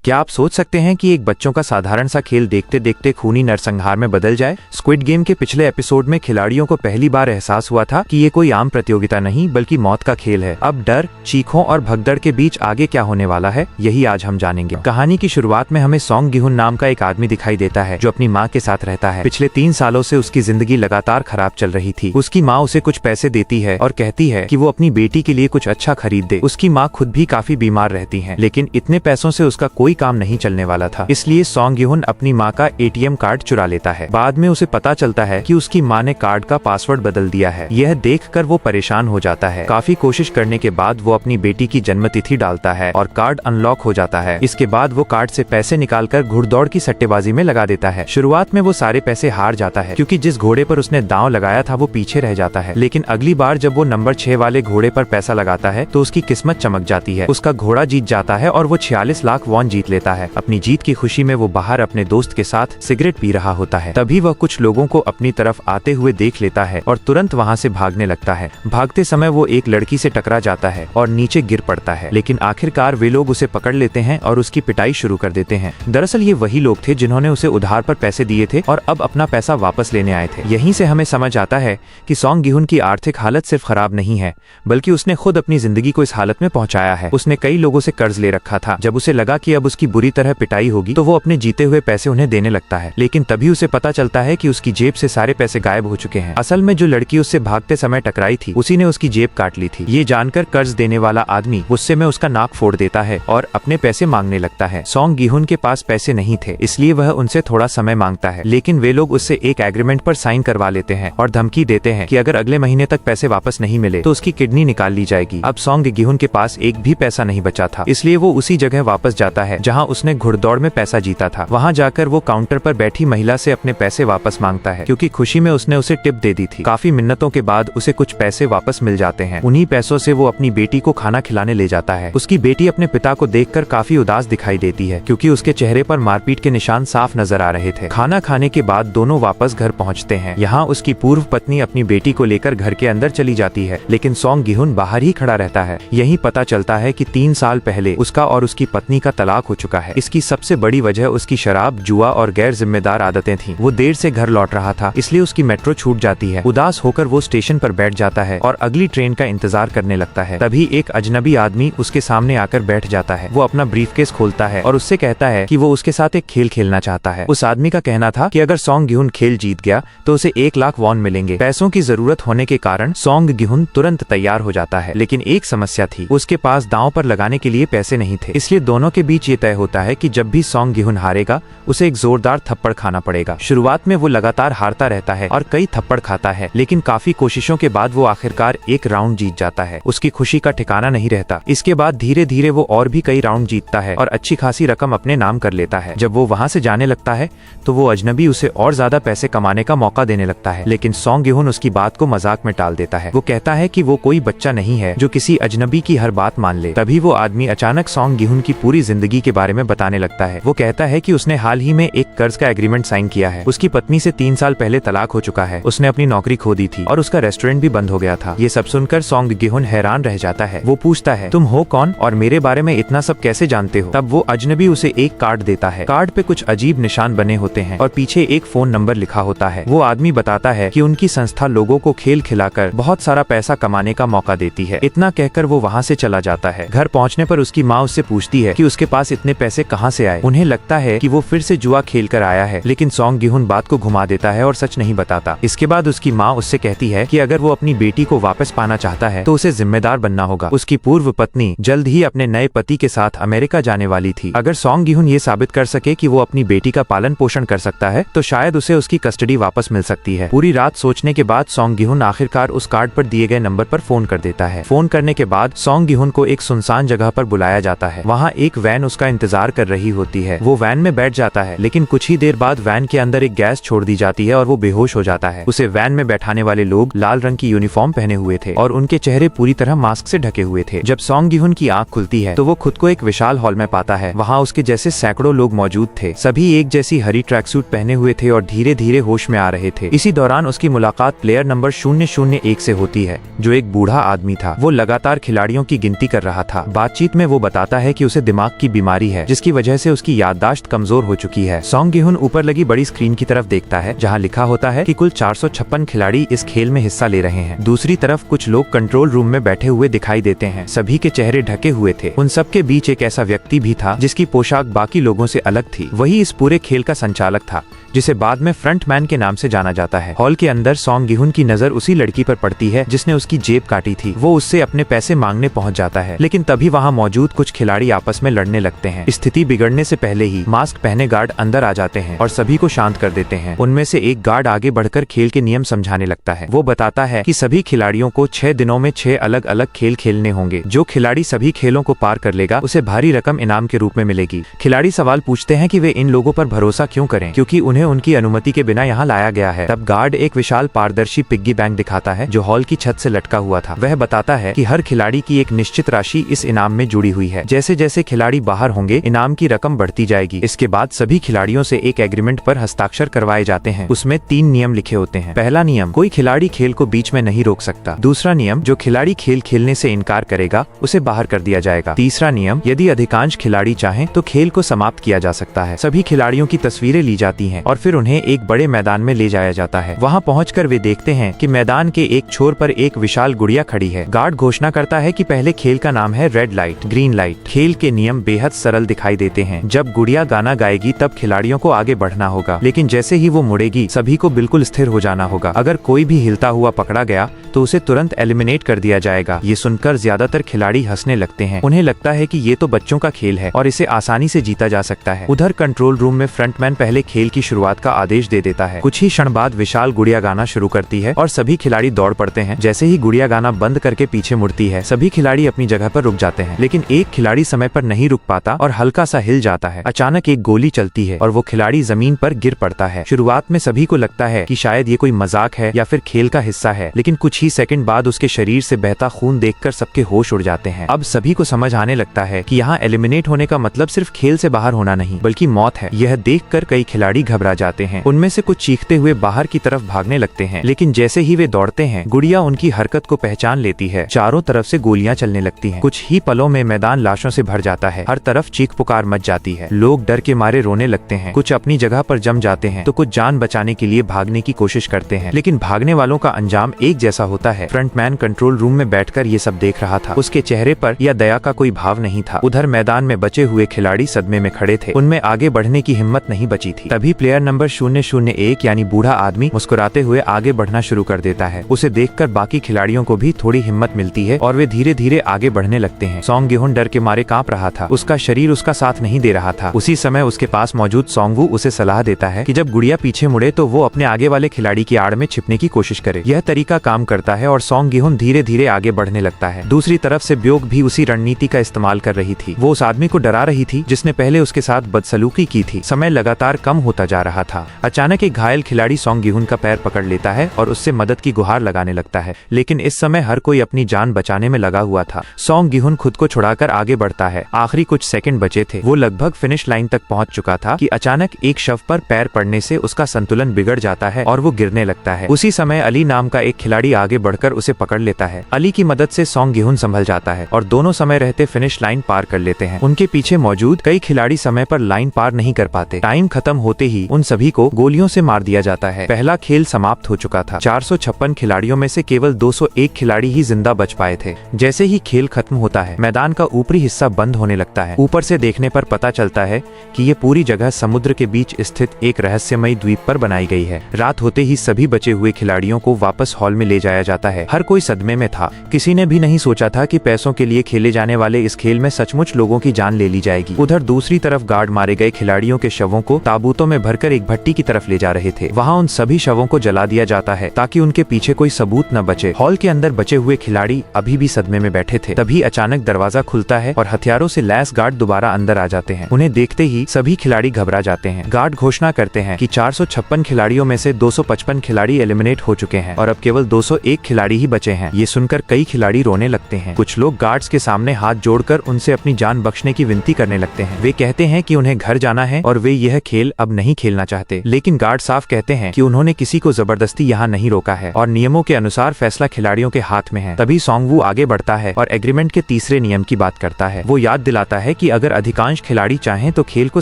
क्या आप सोच सकते हैं कि एक बच्चों का साधारण सा खेल देखते देखते खूनी नरसंहार में बदल जाए? स्क्विड गेम के पिछले एपिसोड में खिलाड़ियों को पहली बार एहसास हुआ था कि ये कोई आम प्रतियोगिता नहीं बल्कि मौत का खेल है। अब डर, चीखों और भगदड़ के बीच आगे क्या होने वाला है, यही आज हम जानेंगे। कहानी की शुरुआत में हमें सॉन्ग गिहुन नाम का एक आदमी दिखाई देता है जो अपनी माँ के साथ रहता है। पिछले 3 सालों से उसकी जिंदगी लगातार खराब चल रही थी। उसकी माँ उसे कुछ पैसे देती है और कहती है कि वो अपनी बेटी के लिए कुछ अच्छा खरीद दे। उसकी माँ खुद भी काफी बीमार रहती है, लेकिन इतने पैसों से उसका कोई काम नहीं चलने वाला था। इसलिए सॉन्ग गिहुन अपनी माँ का एटीएम कार्ड चुरा लेता है। बाद में उसे पता चलता है कि उसकी माँ ने कार्ड का पासवर्ड बदल दिया है। यह देखकर वो परेशान हो जाता है। काफी कोशिश करने के बाद वो अपनी बेटी की जन्मतिथि डालता है और कार्ड अनलॉक हो जाता है। इसके बाद वो कार्ड से पैसे निकालकर घुड़दौड़ की सट्टेबाजी में लगा देता है। शुरुआत में वो सारे पैसे हार जाता है क्योंकि जिस घोड़े पर उसने दांव लगाया था वो पीछे रह जाता है। लेकिन अगली बार जब वो नंबर 6 वाले घोड़े पर पैसा लगाता है तो उसकी किस्मत चमक जाती है। उसका घोड़ा जीत जाता है और वो 46 लाख वॉन जीत लेता है। अपनी जीत की खुशी में वो बाहर अपने दोस्त के साथ सिगरेट पी रहा होता है। तभी वह कुछ लोगों को अपनी तरफ आते हुए देख लेता है और तुरंत वहाँ से भागने लगता है। भागते समय वो एक लड़की से टकरा जाता है और नीचे गिर पड़ता है, लेकिन आखिरकार वे लोग उसे पकड़ लेते हैं और उसकी पिटाई शुरू कर देते हैं। दरअसल ये वही लोग थे जिन्होंने उसे उधार पर पैसे दिए थे और अब अपना पैसा वापस लेने आए थे। यहीं से हमें समझ आता है कि सॉन्ग गिहुन की आर्थिक हालत सिर्फ खराब नहीं है बल्कि उसने खुद अपनी जिंदगी को इस हालत में पहुंचाया है। उसने कई लोगों से कर्ज ले रखा था। जब उसे लगा कि अब उसकी बुरी तरह पिटाई होगी तो वो अपने जीते हुए पैसे उन्हें देने लगता है, लेकिन तभी उसे पता चलता है कि उसकी जेब से सारे पैसे गायब हो चुके हैं। असल में जो लड़की उससे भागते समय टकराई थी उसी ने उसकी जेब काट ली थी। ये जानकर कर्ज देने वाला आदमी गुस्से में उसका नाक फोड़ देता है और अपने पैसे मांगने लगता है। सॉन्ग गिहुन के पास पैसे नहीं थे, इसलिए वह उनसे थोड़ा समय मांगता है, लेकिन वे लोग उससे एक एग्रीमेंट पर साइन करवा लेते हैं और धमकी देते हैं कि अगर अगले महीने तक पैसे वापस नहीं मिले तो उसकी किडनी निकाल ली जाएगी। अब सॉन्ग गिहुन के पास एक भी पैसा नहीं बचा था, इसलिए वो उसी जगह वापस जाता है जहाँ उसने घुड़दौड़ में पैसा जीता था। वहाँ जाकर वो काउंटर पर बैठी महिला से अपने पैसे वापस मांगता है क्योंकि खुशी में उसने उसे टिप दे दी थी। काफी मिन्नतों के बाद उसे कुछ पैसे वापस मिल जाते हैं। उन्हीं पैसों से वो अपनी बेटी को खाना खिलाने ले जाता है। उसकी बेटी अपने पिता को देखकर काफी उदास दिखाई देती है क्योंकि उसके चेहरे पर मारपीट के निशान साफ नजर आ रहे थे। खाना खाने के बाद दोनों वापस घर पहुँचते हैं। यहाँ उसकी पूर्व पत्नी अपनी बेटी को लेकर घर के अंदर चली जाती है, लेकिन सॉन्ग गिहुन बाहर ही खड़ा रहता है। यही पता चलता है कि 3 साल पहले उसका और उसकी पत्नी का तलाक हो चुका है। इसकी सबसे बड़ी वजह उसकी शराब, जुआ और गैर जिम्मेदार आदतें थीं। वो देर से घर लौट रहा था, इसलिए उसकी मेट्रो छूट जाती है। उदास होकर वो स्टेशन पर बैठ जाता है और अगली ट्रेन का इंतजार करने लगता है। तभी एक अजनबी आदमी उसके सामने आकर बैठ जाता है। वो अपना ब्रीफकेस खोलता है और उससे कहता है कि वो उसके साथ एक खेल खेलना चाहता है। उस आदमी का कहना था कि अगर सॉन्ग गिहुन खेल जीत गया तो उसे 1 लाख वॉन मिलेंगे। पैसों की जरूरत होने के कारण सॉन्ग गिहुन तुरंत तैयार हो जाता है, लेकिन एक समस्या थी, उसके पास दांव पर लगाने के लिए पैसे नहीं थे। इसलिए दोनों के बीच ये तय होता है कि जब भी सॉन्ग गिहुन हारेगा उसे एक जोरदार थप्पड़ खाना पड़ेगा। शुरुआत में वो लगातार हारता रहता है और कई थप्पड़ खाता है, लेकिन काफी कोशिशों के बाद वो आखिरकार एक राउंड जीत जाता है। उसकी खुशी का ठिकाना नहीं रहता। इसके बाद धीरे धीरे वो और भी कई राउंड जीतता है और अच्छी खासी रकम अपने नाम कर लेता है। जब वो वहाँ से जाने लगता है तो वो अजनबी उसे और ज्यादा पैसे कमाने का मौका देने लगता है, लेकिन सॉन्ग गिहुन उसकी बात को मजाक में टाल देता है। वो कहता है कि वो कोई बच्चा नहीं है जो किसी अजनबी की हर बात मान ले। तभी वो आदमी अचानक सॉन्ग गिहुन की पूरी जिंदगी के बारे में बताने लगता है। वो कहता है कि उसने हाल ही में एक कर्ज का एग्रीमेंट साइन किया है। उसकी पत्नी से 3 साल पहले तलाक हो चुका है। उसने अपनी नौकरी खो दी थी और उसका रेस्टोरेंट भी बंद हो गया था। ये सब सुनकर सॉन्ग गिहुन हैरान रह जाता है। वो पूछता है, तुम हो कौन और मेरे बारे में इतना सब कैसे जानते हो? तब वो अजनबी उसे एक कार्ड देता है। कार्ड पे कुछ अजीब निशान बने होते हैं और पीछे एक फोन नंबर लिखा होता है। वो आदमी बताता है कि उनकी संस्था लोगों को खेल खिलाकर बहुत सारा पैसा कमाने का मौका देती है। इतना कहकर वो वहाँ से चला जाता है। घर पहुँचने पर उसकी माँ उससे पूछती है कि उसके पास इतने पैसे कहाँ से आए। उन्हें लगता है कि वो फिर से जुआ खेल कर आया है, लेकिन सॉन्ग गिहुन बात को घुमा देता है और सच नहीं बताता। इसके बाद उसकी माँ उससे कहती है कि अगर वो अपनी बेटी को वापस पाना चाहता है तो उसे जिम्मेदार बनना होगा। उसकी पूर्व पत्नी जल्द ही अपने नए पति के साथ अमेरिका जाने वाली थी। अगर सॉन्ग गिहुन ये साबित कर सके कि वो अपनी बेटी का पालन पोषण कर सकता है तो शायद उसे उसकी कस्टडी वापस मिल सकती है। पूरी रात सोचने के बाद सॉन्ग गिहुन आखिरकार उस कार्ड पर दिए गए नंबर पर फोन कर देता है। फोन करने के बाद सॉन्ग गिहुन को एक सुनसान जगह पर बुलाया जाता है। वहाँ एक वैन उसका इंतजार कर रही होती है। वो वैन में बैठ जाता है, लेकिन कुछ ही देर बाद वैन के अंदर एक गैस छोड़ दी जाती है और वो बेहोश हो जाता है। उसे वैन में बैठाने वाले लोग लाल रंग की यूनिफॉर्म पहने हुए थे और उनके चेहरे पूरी तरह मास्क से ढके हुए थे। जब सॉन्ग गिहुन की आंख खुलती है तो वो खुद को एक विशाल हॉल में पाता है। वहाँ उसके जैसे सैकड़ों लोग मौजूद थे। सभी एक जैसी हरी ट्रैक सूट पहने हुए थे और धीरे धीरे होश में आ रहे थे। इसी दौरान उसकी मुलाकात प्लेयर नंबर 001 से होती है, जो एक बूढ़ा आदमी था। वो लगातार खिलाड़ियों की गिनती कर रहा था। बातचीत में वो बताता है कि उसे दिमाग की बीमारी बीमारी है जिसकी वजह से उसकी याददाश्त कमजोर हो चुकी है। सॉन्ग गी-हुन ऊपर लगी बड़ी स्क्रीन की तरफ देखता है जहाँ लिखा होता है कि कुल 456 खिलाड़ी इस खेल में हिस्सा ले रहे हैं। दूसरी तरफ कुछ लोग कंट्रोल रूम में बैठे हुए दिखाई देते हैं। सभी के चेहरे ढके हुए थे। उन सब के बीच एक ऐसा व्यक्ति भी था जिसकी पोशाक बाकी लोगों से अलग थी। वही इस पूरे खेल का संचालक था जिसे बाद में फ्रंटमैन के नाम से जाना जाता है। हॉल के अंदर सॉन्ग गी-हुन की नजर उसी लड़की पर पड़ती है जिसने उसकी जेब काटी थी। वो उससे अपने पैसे मांगने पहुंच जाता है, लेकिन तभी वहां मौजूद कुछ खिलाड़ी आपस में लड़ने लगते हैं। स्थिति बिगड़ने से पहले ही मास्क पहने गार्ड अंदर आ जाते हैं और सभी को शांत कर देते हैं। उनमें से एक गार्ड आगे बढ़कर खेल के नियम समझाने लगता है। वो बताता है कि सभी खिलाड़ियों को 6 दिनों में 6 अलग अलग खेल खेलने होंगे। जो खिलाड़ी सभी खेलों को पार कर लेगा उसे भारी रकम इनाम के रूप में मिलेगी। खिलाड़ी सवाल पूछते हैं कि वे इन लोगों पर भरोसा क्यों करें, क्योंकि उन्हें उनकी अनुमति के बिना यहाँ लाया गया है। तब गार्ड एक विशाल पारदर्शी पिग्गी बैंक दिखाता है जो हॉल की छत से लटका हुआ था। वह बताता है कि हर खिलाड़ी की एक निश्चित राशि इस इनाम में जुड़ी हुई है। जैसे जैसे खिलाड़ी बाहर होंगे इनाम की रकम बढ़ती जाएगी। इसके बाद सभी खिलाड़ियों से एक एग्रीमेंट पर हस्ताक्षर करवाए जाते हैं। उसमें 3 नियम लिखे होते हैं। पहला नियम, कोई खिलाड़ी खेल को बीच में नहीं रोक सकता। दूसरा नियम, जो खिलाड़ी खेल खेलने से इनकार करेगा उसे बाहर कर दिया जाएगा। तीसरा नियम, यदि अधिकांश खिलाड़ी चाहें तो खेल को समाप्त किया जा सकता है। सभी खिलाड़ियों की तस्वीरें ली जाती हैं और फिर उन्हें एक बड़े मैदान में ले जाया जाता है। वहां पहुंचकर वे देखते हैं कि मैदान के एक छोर पर एक विशाल गुड़िया खड़ी है। गार्ड घोषणा करता है कि पहले खेल का नाम है रेड लाइट, ग्रीन लाइट। खेल के नियम बेहद सरल दिखाई देते हैं। जब गुड़िया गाना गाएगी तब खिलाड़ियों को आगे बढ़ना होगा, लेकिन जैसे ही वो मुड़ेगी सभी को बिल्कुल स्थिर हो जाना होगा। अगर कोई भी हिलता हुआ पकड़ा गया तो उसे तुरंत एलिमिनेट कर दिया जाएगा। ये सुनकर ज्यादातर खिलाड़ी हंसने लगते हैं। उन्हें लगता है कि ये तो बच्चों का खेल है और इसे आसानी से जीता जा सकता है। उधर कंट्रोल रूम में फ्रंटमैन पहले खेल की शुरुआत का आदेश दे देता है। कुछ ही क्षण बाद विशाल गुड़िया गाना शुरू करती है और सभी खिलाड़ी दौड़ पड़ते हैं। जैसे ही गुड़िया गाना बंद करके पीछे मुड़ती है सभी खिलाड़ी अपनी जगह पर रुक जाते हैं, लेकिन एक खिलाड़ी समय पर नहीं रुक पाता और हल्का सा हिल जाता है। अचानक एक गोली चलती है और वो खिलाड़ी जमीन पर गिर पड़ता है। शुरुआत में सभी को लगता है कि शायद ये कोई मजाक है या फिर खेल का हिस्सा है, लेकिन कुछ ही सेकंड बाद उसके शरीर से बहता खून देखकर सबके होश उड़ जाते हैं। अब सभी को समझ आने लगता है कि यहाँ एलिमिनेट होने का मतलब सिर्फ खेल से बाहर होना नहीं बल्कि मौत है। यह देखकर कई खिलाड़ी घबरा जाते हैं। उनमें से कुछ चीखते हुए बाहर की तरफ भागने लगते हैं, लेकिन जैसे ही वे दौड़ते हैं गुड़िया उनकी हरकत को पहचान लेती है। चारों तरफ से गोलियां चलने लगती हैं। कुछ ही पलों में मैदान लाशों से भर जाता है। हर तरफ चीख पुकार मच जाती है। लोग डर के मारे रोने लगते हैं। कुछ अपनी जगह पर जम जाते हैं तो कुछ जान बचाने के लिए भागने की कोशिश करते हैं, लेकिन भागने वालों का अंजाम एक जैसा होता है। फ्रंटमैन कंट्रोल रूम में बैठकर ये सब देख रहा था। उसके चेहरे पर या दया का कोई भाव नहीं था। उधर मैदान में बचे हुए खिलाड़ी सदमे में खड़े थे। उनमें आगे बढ़ने की हिम्मत नहीं बची थी। तभी प्लेयर नंबर 001 यानी बूढ़ा आदमी मुस्कुराते हुए आगे बढ़ना शुरू कर देता है। उसे देखकर बाकी खिलाड़ियों को भी थोड़ी हिम्मत मिलती है और वे धीरे धीरे आगे बढ़ने लगते हैं। सॉन्ग गी-हुन डर के मारे कांप रहा था। उसका शरीर उसका साथ नहीं दे रहा था। उसी समय उसके पास मौजूद सॉन्गवू उसे सलाह देता है कि जब गुड़िया पीछे मुड़े तो वो अपने आगे वाले खिलाड़ी की आड़ में छिपने की कोशिश करे। यह तरीका काम करता है और सॉन्ग गी-हुन धीरे धीरे आगे बढ़ने लगता है। दूसरी तरफ से ब्योक भी उसी रणनीति का इस्तेमाल कर रही थी। वो उस आदमी को डरा रही थी जिसने पहले उसके साथ बदसलूकी की थी। समय लगातार कम होता जा रहा था। अचानक एक घायल खिलाड़ी सॉन्ग गी-हुन का पैर पकड़ लेता है और उससे मदद की गुहार लगाने लगता है, लेकिन इस समय हर कोई अपनी जान बचाने में लगा हुआ था। सॉन्ग गी-हुन खुद को छुड़ाकर आगे बढ़ता है। आखिरी कुछ सेकंड बचे थे। वो लगभग फिनिश लाइन तक पहुंच चुका था कि अचानक एक शव पर पैर पड़ने से उसका संतुलन बिगड़ जाता है और वो गिरने लगता है। उसी समय अली नाम का एक खिलाड़ी आगे बढ़कर उसे पकड़ लेता है। अली की मदद से सॉन्ग गी-हुन संभल जाता है और दोनों समय रहते फिनिश लाइन पार कर लेते हैं। उनके पीछे मौजूद कई खिलाड़ी समय पर लाइन पार नहीं कर पाते। टाइम खत्म होते ही उन सभी को गोलियों से मार दिया जाता है। पहला खेल समाप्त हो चुका था। 456 खिलाड़ियों में से केवल 201 खिलाड़ी ही जिंदा बच पाए थे। जैसे ही खेल खत्म होता है मैदान का ऊपरी हिस्सा बंद होने लगता है। ऊपर से देखने पर पता चलता है कि ये पूरी जगह समुद्र के बीच स्थित एक रहस्यमयी द्वीप पर बनाई गई है। रात होते ही सभी बचे हुए खिलाड़ियों को वापस हॉल में ले जाया जाता है। हर कोई सदमे में था। किसी ने भी नहीं सोचा था कि पैसों के लिए खेले जाने वाले इस खेल में सचमुच लोगों की जान ले ली जाएगी। उधर दूसरी तरफ गार्ड मारे गए खिलाड़ियों के शवों को ताबूतों में भरकर एक भट्टी की तरफ ले जा रहे थे। वहाँ उन सभी शवों को जला दिया जाता है ताकि उनके पीछे कोई सबूत न बचे। हॉल के अंदर बचे हुए खिलाड़ी अभी भी सदमे में बैठे थे। तभी अचानक दरवाजा खुलता है और हथियारों से लैस गार्ड दोबारा अंदर आ जाते हैं। उन्हें देखते ही सभी खिलाड़ी घबरा जाते हैं। गार्ड घोषणा करते हैं कि 456 खिलाड़ियों में से 255 खिलाड़ी एलिमिनेट हो चुके हैं और अब केवल 201 खिलाड़ी ही बचे हैं। ये सुनकर कई खिलाड़ी रोने लगते हैं। कुछ लोग गार्ड्स के सामने हाथ जोड़कर उनसे अपनी जान बख्शने की विनती करने लगते हैं। वे कहते हैं कि उन्हें घर जाना है और वे यह खेल अब नहीं खेलना चाहते, लेकिन गार्ड साफ कहते हैं कि उन्होंने किसी को जबरदस्ती यहाँ नहीं रोका है और नियमों के अनुसार फैसला खिलाड़ियों के हाथ में है। तभी सॉन्गवू आगे बढ़ता है और एग्रीमेंट के तीसरे नियम की बात करता है। वो याद दिलाता है कि अगर अधिकांश खिलाड़ी चाहें तो खेल को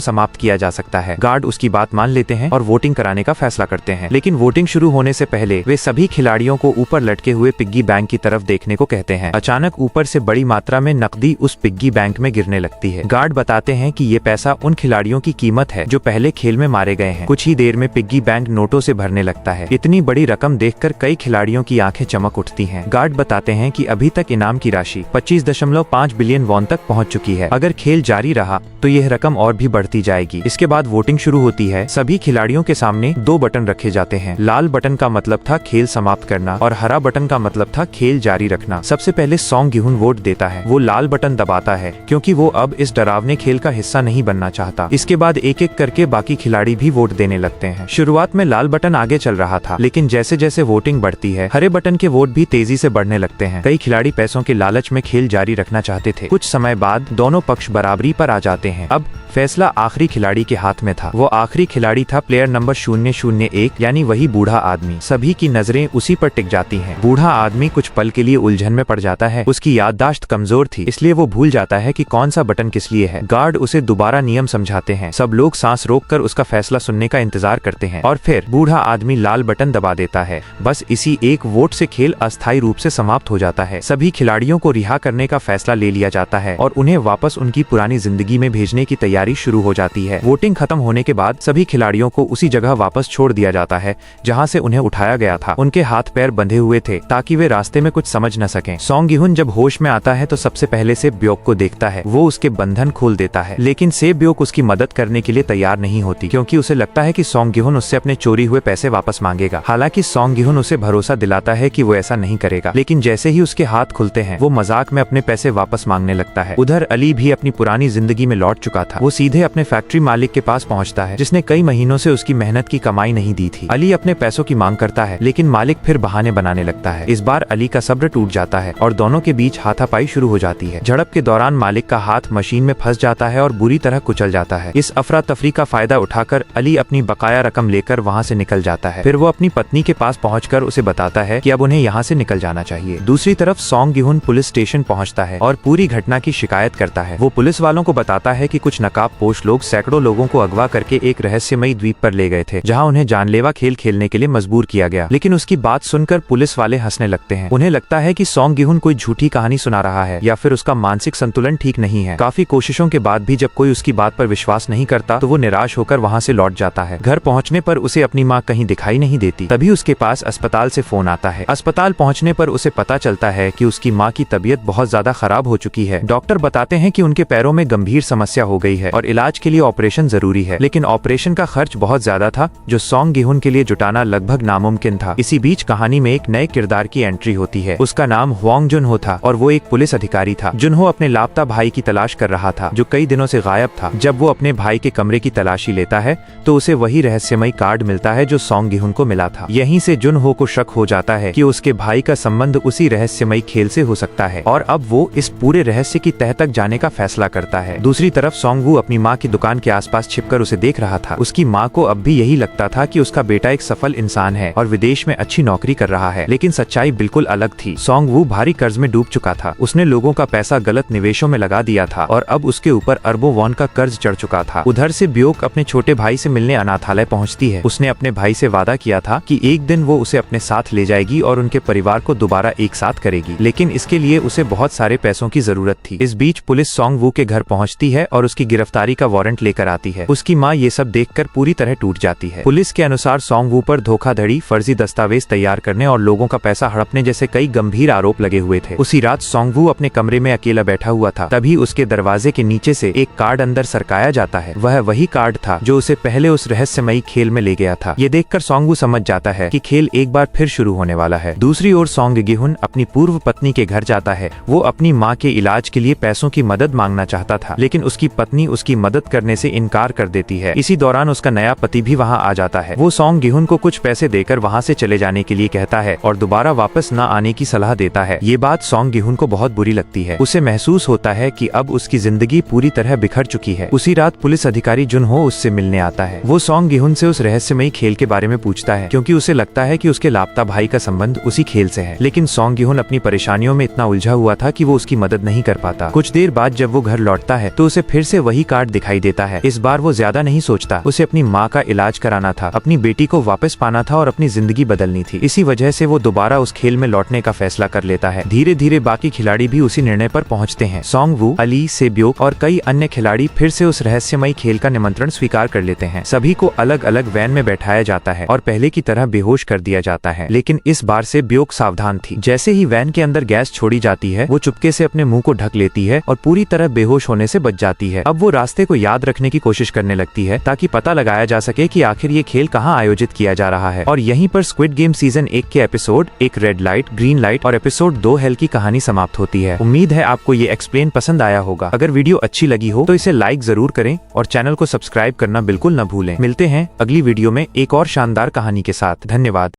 समाप्त किया जा सकता है। गार्ड उसकी बात मान लेते हैं और वोटिंग कराने का फैसला करते हैं, लेकिन वोटिंग शुरू होने से पहले वे सभी खिलाड़ियों को ऊपर लटके हुए पिग्गी बैंक की तरफ देखने को कहते हैं। अचानक ऊपर से बड़ी मात्रा में नकदी उस पिग्गी बैंक में गिरने लगती है। गार्ड बताते हैं कि ये पैसा उन खिलाड़ियों की कीमत है जो पहले खेल में मारे गए हैं। कुछ ही देर में पिग्गी बैंक नोटों से भरने लगता है। इतनी बड़ी रकम देखकर कई खिलाड़ियों की आंखें चमक उठती हैं। गार्ड बताते हैं कि अभी तक इनाम की राशि 25.5 बिलियन वॉन तक पहुंच चुकी है। अगर खेल जारी रहा तो यह रकम और भी बढ़ती जाएगी। इसके बाद वोटिंग शुरू होती है। सभी खिलाड़ियों के सामने 2 बटन रखे जाते हैं। लाल बटन का मतलब था खेल समाप्त करना और हरा बटन का मतलब था खेल जारी रखना। सबसे पहले सोंग गिहुन वोट देता है। वो लाल बटन दबाता है क्योंकि वो अब इस डरावने खेल का हिस्सा नहीं बनना चाहता। इसके बाद एक एक करके बाकी खिलाड़ी भी वोट देने लगते हैं। शुरुआत में लाल बटन आगे चल रहा था, लेकिन जैसे जैसे वोटिंग बढ़ती है हरे बटन के वोट भी तेजी से बढ़ने लगते हैं। कई खिलाड़ी पैसों के लालच में खेल जारी रखना चाहते थे। कुछ समय बाद दोनों पक्ष बराबरी पर आ जाते हैं। अब फैसला आखिरी खिलाड़ी के हाथ में था। वो आखिरी खिलाड़ी था प्लेयर नंबर 001, यानी वही बूढ़ा आदमी। सभी की नजरें उसी पर टिक जाती हैं। बूढ़ा आदमी कुछ पल के लिए उलझन में पड़ जाता है। उसकी याददाश्त कमजोर थी, इसलिए वो भूल जाता है कि कौन सा बटन किस लिए है। गार्ड उसे दोबारा नियम समझाते हैं। सब लोग सांस रोककर उसका फैसला सुनने का इंतजार करते हैं और फिर बूढ़ा आदमी लाल बटन दबा देता है। बस इसी एक वोट से खेल अस्थायी रूप से समाप्त हो जाता है। सभी खिलाड़ियों को रिहा करने का फैसला ले लिया जाता है और उन्हें वापस उनकी पुरानी जिंदगी में भेजने की तैयारी शुरू हो जाती है। वोटिंग खत्म होने के बाद सभी खिलाड़ियों को उसी जगह वापस छोड़ दिया जाता है जहां से उन्हें उठाया गया था। उनके हाथ पैर बंधे हुए थे ताकि वे रास्ते में कुछ समझ न सकें। सोंग गिहुन जब होश में आता है तो सबसे पहले से ब्योक को देखता है। वो उसके बंधन खोल देता है, लेकिन से ब्योक उसकी मदद करने के लिए तैयार नहीं होती क्योंकि उसे लगता है कि सोंग गिहुन उससे अपने चोरी हुए पैसे वापस मांगेगा। हालांकि सोंग गिहुन उसे भरोसा दिलाता है कि वो ऐसा नहीं करेगा, लेकिन जैसे ही उसके हाथ खुलते हैं वो मजाक में अपने पैसे वापस मांगने लगता है। उधर अली भी अपनी पुरानी जिंदगी में लौट चुका था। वो सीधे अपने फैक्ट्री मालिक के पास पहुंचता है जिसने कई महीनों से उसकी मेहनत की कमाई नहीं दी थी। अली अपने पैसों की मांग करता है, लेकिन मालिक फिर बहाने बनाने लगता है। इस बार अली का सब्र टूट जाता है और दोनों के बीच हाथापाई शुरू हो जाती है। झड़प के दौरान मालिक का हाथ मशीन में फंस जाता है और बुरी तरह कुचल जाता है। इस अफरा तफरी का फायदा उठाकर अली अपनी बकाया रकम लेकर वहाँ से निकल जाता है। फिर वो अपनी पत्नी के पास पहुंचकर उसे बताता है कि अब उन्हें यहाँ से निकल जाना चाहिए। दूसरी तरफ सोंग गिहुन पुलिस स्टेशन पहुँचता है और पूरी घटना की शिकायत करता है। वो पुलिस वालों को बताता है कि कुछ नकाबपोश लोग सैकड़ों लोगों को अगवा करके एक रहस्यमयी द्वीप पर ले गए थे, जहां उन्हें जानलेवा खेल खेलने के लिए मजबूर किया गया। लेकिन उसकी बात सुनकर पुलिस वाले हंसने लगते हैं। उन्हें लगता है कि सोंग गिहुन कोई झूठी कहानी सुना रहा है या फिर उसका मानसिक संतुलन ठीक नहीं है। काफी कोशिशों के बाद भी जब कोई उसकी बात पर विश्वास नहीं करता तो वो निराश होकर वहाँ से लौट जाता है। घर पहुँचने पर उसे अपनी माँ कहीं दिखाई नहीं देती। तभी उसके पास अस्पताल से फोन आता है। अस्पताल पहुँचने पर उसे पता चलता है कि उसकी माँ की तबीयत बहुत ज्यादा खराब हो चुकी है। डॉक्टर बताते हैं कि उनके पैरों में गंभीर समस्या हो गई है और इलाज के लिए ऑपरेशन जरूरी है, लेकिन ऑपरेशन का खर्च बहुत ज्यादा था जो सोंग गिहुन के लिए जुटाना लगभग नामुमकिन था। इसी बीच कहानी में एक नए किरदार की एंट्री होती है। उसका नाम हुआंग जुनहो था और वो एक पुलिस अधिकारी था। जुनहो अपने लापता भाई की तलाश कर रहा था जो कई दिनों से गायब था। जब वो अपने भाई के कमरे की तलाशी लेता है तो उसे वही रहस्यमयी कार्ड मिलता है जो सोंग गिहुन को मिला था। यहीं से जुनहो को शक हो जाता है कि उसके भाई का संबंध उसी रहस्यमयी खेल से हो सकता है और अब वो इस पूरे रहस्य की तह तक जाने का फैसला करता है। दूसरी तरफ सोंग वू अपनी माँ की दुकान के आसपास छिपकर उसे देख रहा था। उसकी माँ को अब भी यही लगता था कि उसका बेटा एक सफल इंसान है और विदेश में अच्छी नौकरी कर रहा है, लेकिन सच्चाई बिल्कुल अलग थी। सोंग वू भारी कर्ज में डूब चुका था। उसने लोगों का पैसा गलत निवेशों में लगा दिया था और अब उसके ऊपर अरबों वॉन का कर्ज चढ़ चुका था। उधर से ब्योक अपने छोटे भाई से मिलने अनाथालय पहुंचती है। उसने अपने भाई से वादा किया था कि एक दिन वो उसे अपने साथ ले जाएगी और उनके परिवार को दोबारा एक साथ करेगी, लेकिन इसके लिए उसे बहुत सारे पैसों की जरूरत थी। इस बीच पुलिस सोंग वू के घर पहुंचती है और उसकी गिरफ्तारी का वारंट लेकर आती है। उसकी माँ ये सब देखकर पूरी तरह टूट जाती है। पुलिस के अनुसार सोंग वू पर धोखाधड़ी, फर्जी दस्तावेज तैयार करने और लोगों का पैसा हड़पने जैसे कई गंभीर आरोप लगे हुए थे। उसी रात सोंग वू अपने कमरे में अकेला बैठा हुआ था। तभी उसके दरवाजे के नीचे से एक कार्ड अंदर सरकाया जाता है। वह वही कार्ड था जो उसे पहले उस रहस्यमयी खेल में ले गया था। ये देखकर सोंग वू समझ जाता है कि खेल एक बार फिर शुरू होने वाला है। दूसरी ओर सोंग गिहुन अपनी पूर्व पत्नी के घर जाता है। वो अपनी माँ के इलाज के लिए पैसों की मदद मांगना चाहता था, लेकिन उसकी पत्नी उसकी मदद करने से इनकार कर देती है। इसी दौरान उसका नया पति भी वहाँ आ जाता है। वो सोंग गिहुन को कुछ पैसे देकर वहाँ से चले जाने के लिए कहता है और दोबारा वापस न आने की सलाह देता है। ये बात सोंग गिहुन को बहुत बुरी लगती है। उसे महसूस होता है कि अब उसकी जिंदगी पूरी तरह बिखर चुकी है। उसी रात पुलिस अधिकारी जुनहो उससे मिलने आता है। वो सोंग गिहुन से उस रहस्यमयी खेल के बारे में पूछता है क्योंकि उसे लगता है कि उसके लापता भाई का संबंध उसी खेल से है, लेकिन सोंग गिहुन अपनी परेशानियों में इतना उलझा हुआ था कि वो उसकी मदद नहीं कर पाता। कुछ देर बाद जब वो घर लौटता है तो उसे फिर से वही कार्ड दिखाई देता है। इस बार वो ज्यादा नहीं सोचता, उसे अपनी माँ का इलाज कराना था, अपनी बेटी को वापस पाना था और अपनी जिंदगी बदलनी थी। इसी वजह से वो दोबारा उस खेल में लौटने का फैसला कर लेता है। धीरे धीरे बाकी खिलाड़ी भी उसी निर्णय पर पहुंचते हैं। सोंग वू, अली, सेब्योक और कई अन्य खिलाड़ी फिर से उस रहस्यमयी खेल का निमंत्रण स्वीकार कर लेते हैं। सभी को अलग अलग वैन में बैठाया जाता है और पहले की तरह बेहोश कर दिया जाता है। लेकिन इस बार से ब्योक सावधान थी। जैसे ही वैन के अंदर गैस छोड़ी जाती है, वो चुपके से अपने मुंह को ढक लेती है और पूरी तरह बेहोश होने से बच जाती है। अब वो रास्ते को याद रखने की कोशिश करने लगती है ताकि पता लगाया जा सके कि आखिर ये खेल कहाँ आयोजित किया जा रहा है। और यहीं पर स्क्विड गेम सीजन 1 के एपिसोड एक रेड लाइट, ग्रीन लाइट और एपिसोड 2 हेल की कहानी समाप्त होती है। उम्मीद है आपको ये एक्सप्लेन पसंद आया होगा। अगर वीडियो अच्छी लगी हो तो इसे लाइक जरूर करें और चैनल को सब्सक्राइब करना बिल्कुल न भूलें। मिलते हैं अगली वीडियो में एक और शानदार कहानी के साथ। धन्यवाद।